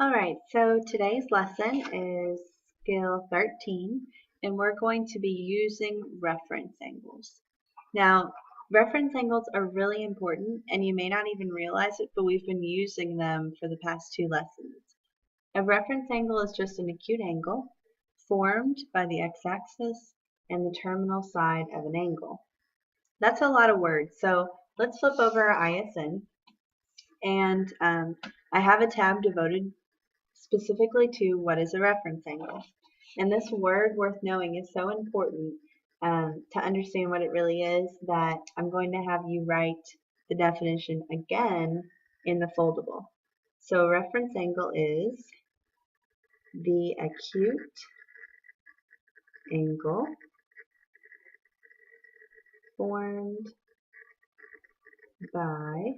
Alright, so today's lesson is skill 13, and we're going to be using reference angles. Now, reference angles are really important, and you may not even realize it, but we've been using them for the past two lessons. A reference angle is just an acute angle formed by the x-axis and the terminal side of an angle. That's a lot of words, so let's flip over our ISN, and I have a tab devoted specifically to what is a reference angle. And this word worth knowing is so important to understand what it really is that I'm going to have you write the definition again in the foldable. So a reference angle is the acute angle formed by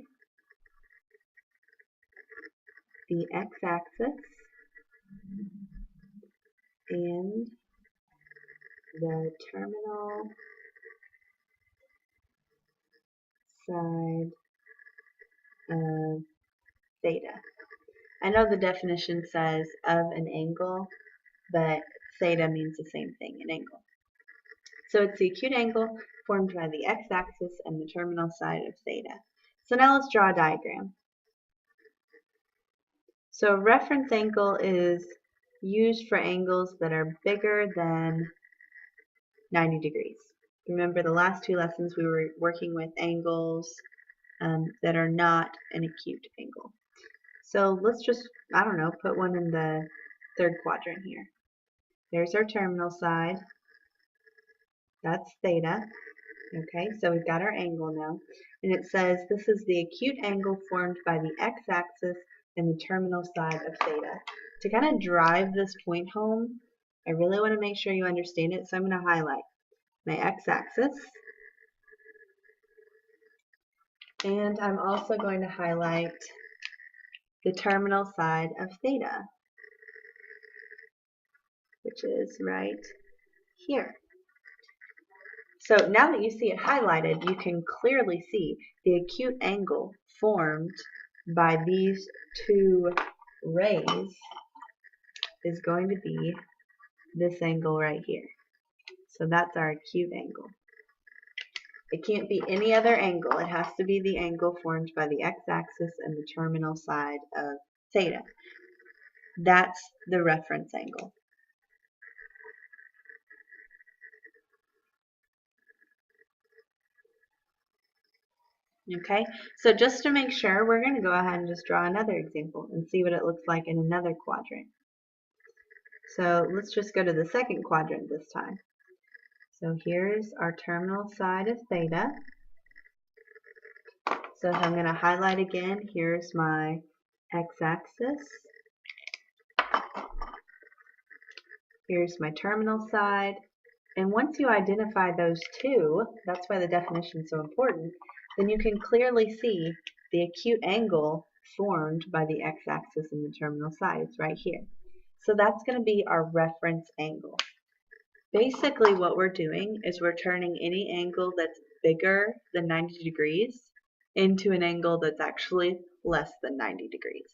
the x-axis and the terminal side of theta. I know the definition says of an angle, but theta means the same thing, an angle. So it's the acute angle formed by the x-axis and the terminal side of theta. So now let's draw a diagram. So a reference angle is used for angles that are bigger than 90 degrees. Remember the last two lessons we were working with angles that are not an acute angle. So let's just, I don't know, put one in the third quadrant here. There's our terminal side. That's theta. Okay, so we've got our angle now. And it says this is the acute angle formed by the x-axis and the terminal side of theta. To kind of drive this point home, I really want to make sure you understand it, so I'm going to highlight my x-axis. And I'm also going to highlight the terminal side of theta, which is right here. So now that you see it highlighted, you can clearly see the acute angle formed by these two rays is going to be this angle right here. So that's our acute angle. It can't be any other angle. It has to be the angle formed by the x-axis and the terminal side of theta. That's the reference angle. Okay, so just to make sure, we're going to go ahead and just draw another example and see what it looks like in another quadrant. So let's just go to the second quadrant this time. So here's our terminal side of theta. So if I'm going to highlight again, here's my x-axis. Here's my terminal side. And once you identify those two, that's why the definition is so important, then you can clearly see the acute angle formed by the x-axis and the terminal side. It's right here. So that's going to be our reference angle. Basically what we're doing is we're turning any angle that's bigger than 90 degrees into an angle that's actually less than 90 degrees.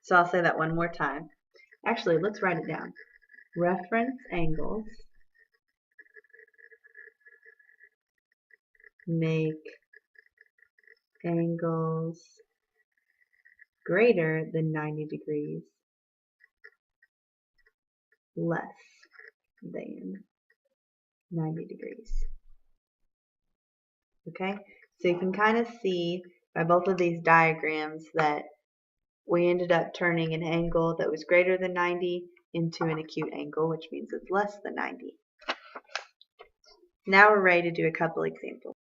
So I'll say that one more time. Actually, let's write it down. Reference angles make angles greater than 90 degrees less than 90 degrees. Okay, so you can kind of see by both of these diagrams that we ended up turning an angle that was greater than 90 into an acute angle, which means it's less than 90. Now we're ready to do a couple examples.